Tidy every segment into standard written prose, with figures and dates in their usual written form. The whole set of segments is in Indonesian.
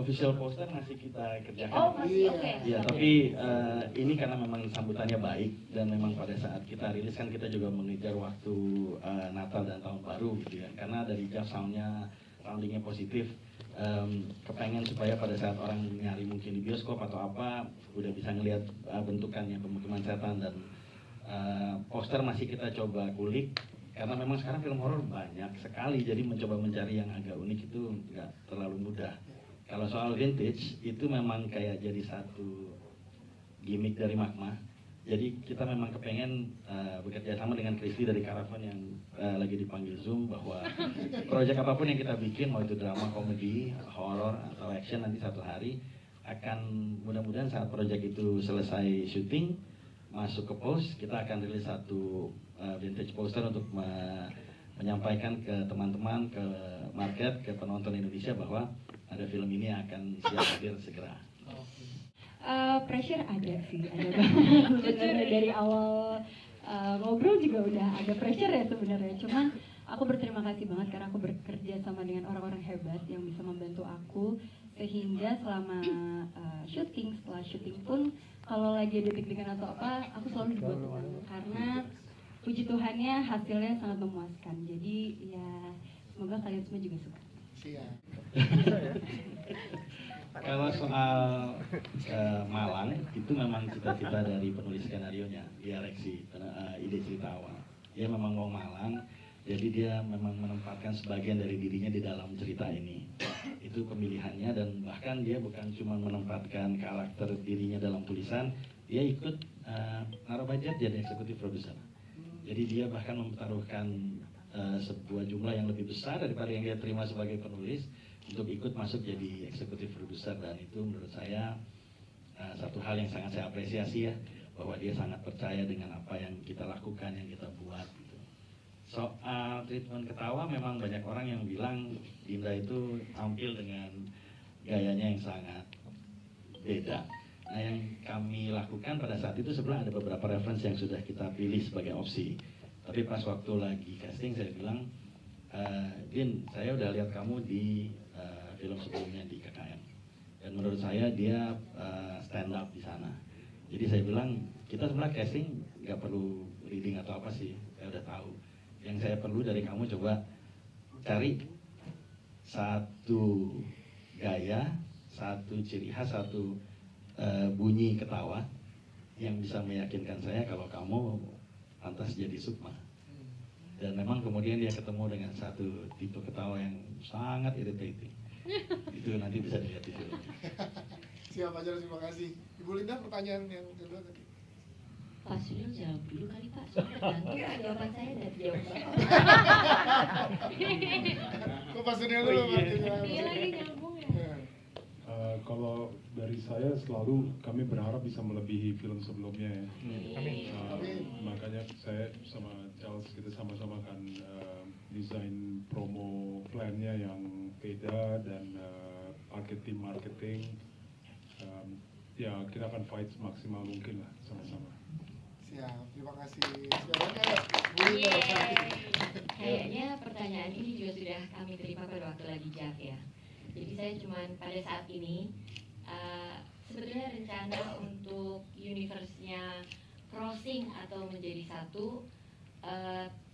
official poster masih kita kerjakan. Oh, masih, oke. Ya, tapi ini karena memang sambutannya baik dan memang pada saat kita rilis kan kita juga mengejar waktu Natal dan Tahun Baru gitu ya. Karena dari Jav soundnya, soundingnya positif, kepengen supaya pada saat orang nyari mungkin di bioskop atau apa udah bisa ngelihat bentukannya pemukiman setan. Dan poster masih kita coba kulik karena memang sekarang film horor banyak sekali, jadi mencoba mencari yang agak unik itu nggak terlalu mudah. Kalau soal vintage itu memang kayak jadi satu gimmick dari Magma. Jadi kita memang kepengen bekerja sama dengan Kristi dari Caravan yang lagi dipanggil Zoom, bahwa proyek apapun yang kita bikin, mau itu drama, komedi, horor atau action, nanti satu hari akan mudah-mudahan saat proyek itu selesai syuting, masuk ke post, kita akan rilis satu vintage poster untuk menyampaikan ke teman-teman, ke market, ke penonton Indonesia bahwa ada film ini akan siap hadir segera. Pressure ada sih, ada banget sebenarnya dari awal ngobrol juga udah ada pressure ya sebenarnya. Cuman aku berterima kasih banget karena aku bekerja sama dengan orang-orang hebat yang bisa membantu aku, sehingga selama syuting, setelah syuting pun kalau lagi ada deg-degan atau apa, aku selalu dibuat tenang karena puji Tuhannya hasilnya sangat memuaskan. Jadi ya semoga kalian semua juga suka. Siap. Kalau soal Malang, itu memang cita-cita dari penulis skenarionya, dia Reksi, ide cerita awal. Dia memang mau Malang, jadi dia memang menempatkan sebagian dari dirinya di dalam cerita ini. Itu pemilihannya, dan bahkan dia bukan cuma menempatkan karakter dirinya dalam tulisan, dia ikut naruh budget jadi eksekutif produser. Jadi dia bahkan mempertaruhkan sebuah jumlah yang lebih besar daripada yang dia terima sebagai penulis untuk ikut masuk jadi eksekutif produser, dan itu menurut saya satu hal yang sangat saya apresiasi ya, bahwa dia sangat percaya dengan apa yang kita lakukan, yang kita buat gitu. Soal treatment ketawa, memang banyak orang yang bilang Dinda itu tampil dengan gayanya yang sangat beda. Nah, yang kami lakukan pada saat itu sebenarnya ada beberapa referensi yang sudah kita pilih sebagai opsi. Tapi pas waktu lagi casting saya bilang, Din, saya udah lihat kamu di film sebelumnya di KKN, dan menurut saya dia stand up di sana. Jadi saya bilang, kita sebenarnya casting nggak perlu reading atau apa sih, saya udah tahu. Yang saya perlu dari kamu coba cari satu gaya, satu ciri khas, satu bunyi ketawa yang bisa meyakinkan saya kalau kamu pantas jadi Sukma. Dan memang kemudian dia ketemu dengan satu tipe ketawa yang sangat irritating. Itu nanti bisa dilihat di film. Siap aja, terima kasih. Ibu Linda, pertanyaan yang kedua tadi. Pak Sunil jawab dulu kali Pak, soalnya tergantung jawaban saya dari jawab Bapak. Kok Pak Sunil dulu? Iya lagi nyambung ya. Kalau dari saya selalu kami berharap bisa melebihi film sebelumnya ya. Makanya saya sama Charles kita sama-sama kan desain promo plannya yang beda, dan marketing ya kita akan fight semaksimal mungkin lah sama-sama. Siap, terima kasih. Sekarang Bu Linda. Kayaknya pertanyaan ini juga sudah kami terima pada waktu lagi Jav ya. Jadi saya cuman pada saat ini sebetulnya rencana untuk universe-nya crossing atau menjadi satu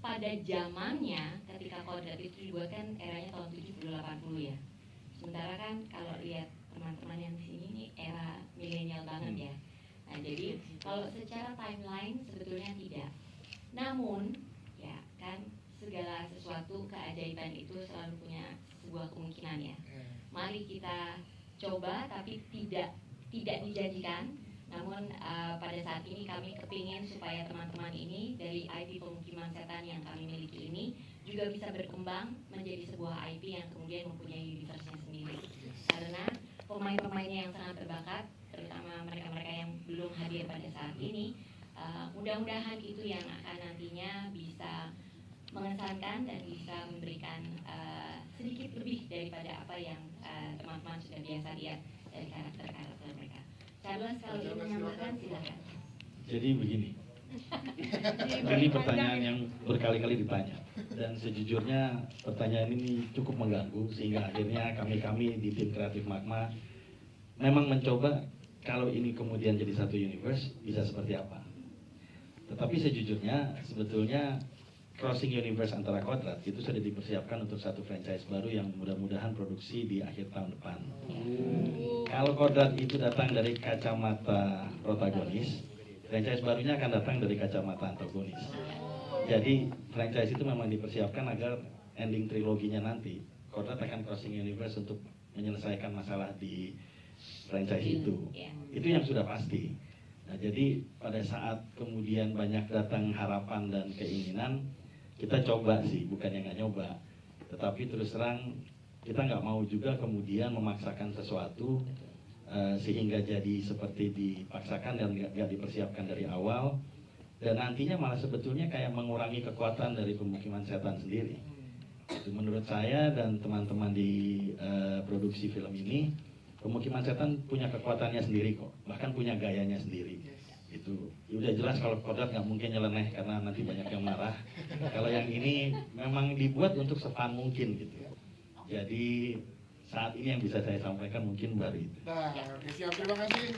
pada zamannya ketika Kodrat itu dibuat kan eranya tahun 70-80 ya. Sementara kan kalau lihat teman-teman yang di sini ini era milenial banget ya. Nah jadi kalau secara timeline sebetulnya tidak. Namun ya kan segala sesuatu keajaiban itu selalu punya sebuah kemungkinan ya. Mari kita coba, tapi tidak dijanjikan. Namun pada saat ini kami kepingin supaya teman-teman ini dari IP pemukiman setan yang kami miliki ini juga bisa berkembang menjadi sebuah IP yang kemudian mempunyai universe-nya sendiri. Karena pemain-pemainnya yang sangat berbakat, terutama mereka-mereka yang belum hadir pada saat ini, mudah-mudahan itu yang akan nantinya bisa mengesankan dan bisa memberikan sedikit lebih daripada apa yang teman-teman sudah biasa lihat dari karakter-karakter mereka. Charles, kalau ingin menambahkan silakan. Jadi begini, ini pertanyaan yang berkali-kali ditanya. dan sejujurnya pertanyaan ini cukup mengganggu sehingga akhirnya kami di tim kreatif Magma memang mencoba kalau ini kemudian jadi satu universe bisa seperti apa. Tetapi sejujurnya sebetulnya crossing universe antara Kodrat itu sudah dipersiapkan untuk satu franchise baru yang mudah-mudahan produksi di akhir tahun depan. Kalau Kodrat itu datang dari kacamata protagonis, franchise barunya akan datang dari kacamata antagonis. Jadi franchise itu memang dipersiapkan agar ending triloginya nanti Kodrat akan crossing universe untuk menyelesaikan masalah di franchise itu. Itu yang sudah pasti. Nah, jadi pada saat kemudian banyak datang harapan dan keinginan, kita coba sih, bukan yang nggak nyoba. Tetapi terus terang kita nggak mau juga kemudian memaksakan sesuatu sehingga jadi seperti dipaksakan dan nggak dipersiapkan dari awal. Dan nantinya malah sebetulnya kayak mengurangi kekuatan dari pemukiman setan sendiri. Itu menurut saya dan teman-teman di produksi film ini, pemukiman setan punya kekuatannya sendiri kok, bahkan punya gayanya sendiri. Itu udah jelas kalau Kodrat nggak mungkin nyeleneh karena nanti banyak yang marah. Kalau yang ini memang dibuat untuk sefun mungkin gitu. Jadi saat ini yang bisa saya sampaikan mungkin baru itu. Nah, oke, siap, terima kasih.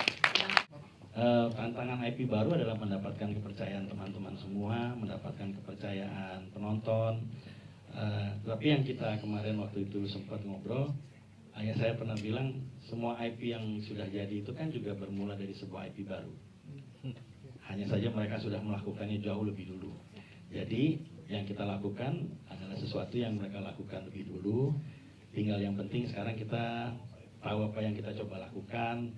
Tantangan IP baru adalah mendapatkan kepercayaan teman-teman semua, mendapatkan kepercayaan penonton. Tapi yang kita kemarin waktu itu sempat ngobrol, ayah saya pernah bilang semua IP yang sudah jadi itu kan juga bermula dari sebuah IP baru. Hanya saja mereka sudah melakukannya jauh lebih dulu. Jadi yang kita lakukan adalah sesuatu yang mereka lakukan lebih dulu. Tinggal yang penting sekarang kita tahu apa yang kita coba lakukan.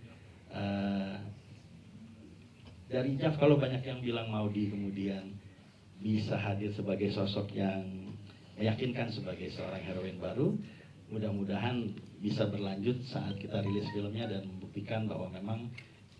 Dari Jaf kalau banyak yang bilang Maudi kemudian bisa hadir sebagai sosok yang meyakinkan sebagai seorang heroin baru, mudah-mudahan bisa berlanjut saat kita rilis filmnya dan membuktikan bahwa memang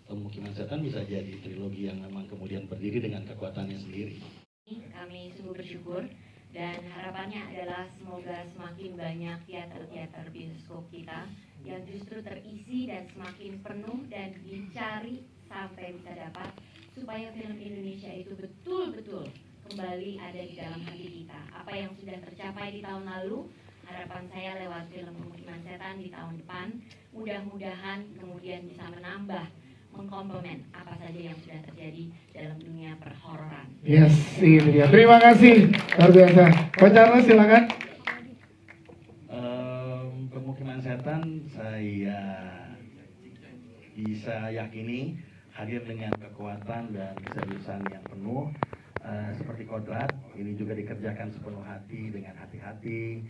Pemukiman Setan bisa jadi trilogi yang memang kemudian berdiri dengan kekuatannya sendiri. Kami sungguh bersyukur dan harapannya adalah semoga semakin banyak teater-teater bioskop kita yang justru terisi dan semakin penuh dan dicari sampai bisa dapat, supaya film Indonesia itu betul-betul kembali ada di dalam hati kita. Apa yang sudah tercapai di tahun lalu, harapan saya lewat film Pemukiman Setan di tahun depan, mudah-mudahan kemudian bisa menambah, mengkomplement apa saja yang sudah terjadi dalam dunia perhororan. Yes, itu dia. Terima kasih, luar biasa. Coach Charles, silakan. Pemukiman Setan saya bisa yakini hadir dengan kekuatan dan keseriusan yang penuh. Seperti Kodrat, ini juga dikerjakan sepenuh hati dengan hati-hati.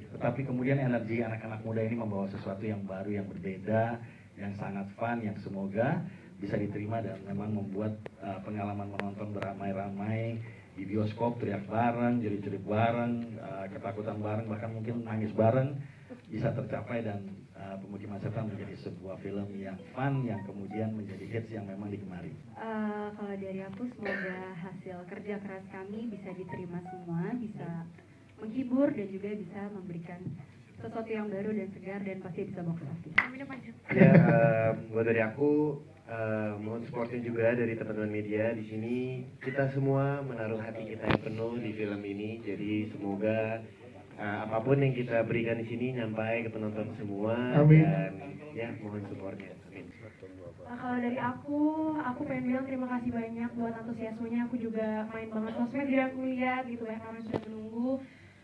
Tetapi kemudian energi anak-anak muda ini membawa sesuatu yang baru, yang berbeda, yang sangat fun, yang semoga bisa diterima dan memang membuat pengalaman menonton beramai-ramai di bioskop, teriak bareng, jerit-jerit bareng, ketakutan bareng, bahkan mungkin nangis bareng bisa tercapai dan Pemukiman Setan menjadi sebuah film yang fun, yang kemudian menjadi hits yang memang digemari. Kalau dari aku, semoga hasil kerja keras kami bisa diterima semua, bisa menghibur dan juga bisa memberikan sesuatu yang baru dan segar dan pasti bisa box office. Ya, buat dari aku mohon supportnya juga dari teman-teman media di sini. Kita semua menaruh hati kita yang penuh di film ini. Jadi semoga apapun yang kita berikan di sini nyampai ke penonton semua. Amin. Dan ya mohon supportnya. Amin. Kalau dari aku pengen bilang terima kasih banyak buat antusiasmenya. Aku juga main banget sosmed, jadi aku lihat gitu ya, karena sudah menunggu.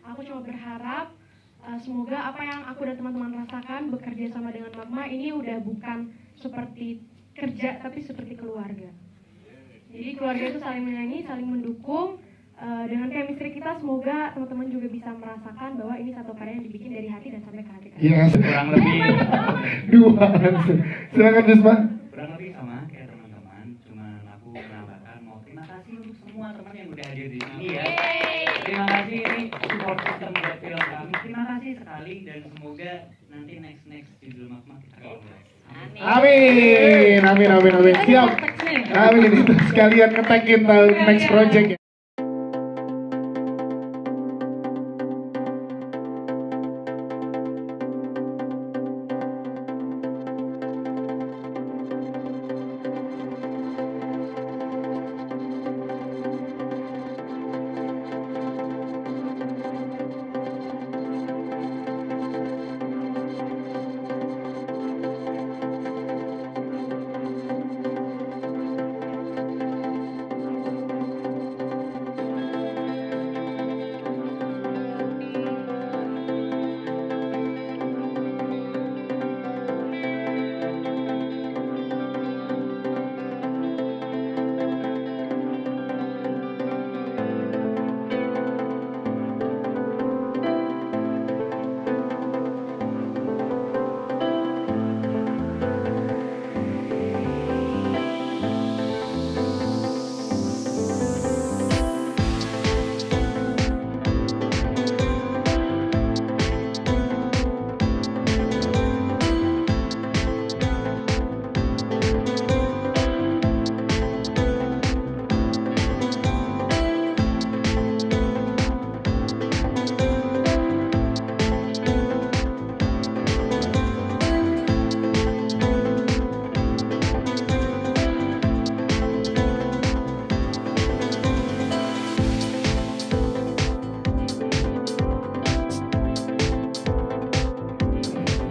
Aku cuma berharap semoga apa yang aku dan teman-teman rasakan bekerja sama dengan Magma ini udah bukan seperti kerja tapi seperti keluarga. Jadi keluarga itu saling menyayangi, saling mendukung. Dengan chemistry kita semoga teman-teman juga bisa merasakan bahwa ini satu karya yang dibikin dari hati dan sampai ke hati kalian. Yes. Kurang lebih Dua. Silakan Jusma. kurang lebih sama kayak teman-teman, cuman aku menambahkan mau terima kasih untuk semua teman yang udah hadir di sini ya. Terima kasih ini support system buat film kami. Terima kasih sekali dan semoga nanti next judul Magma kita kolaborasi. Amin. Siap. Amin. Itu sekalian ngetekin next project.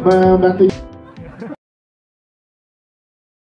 membantu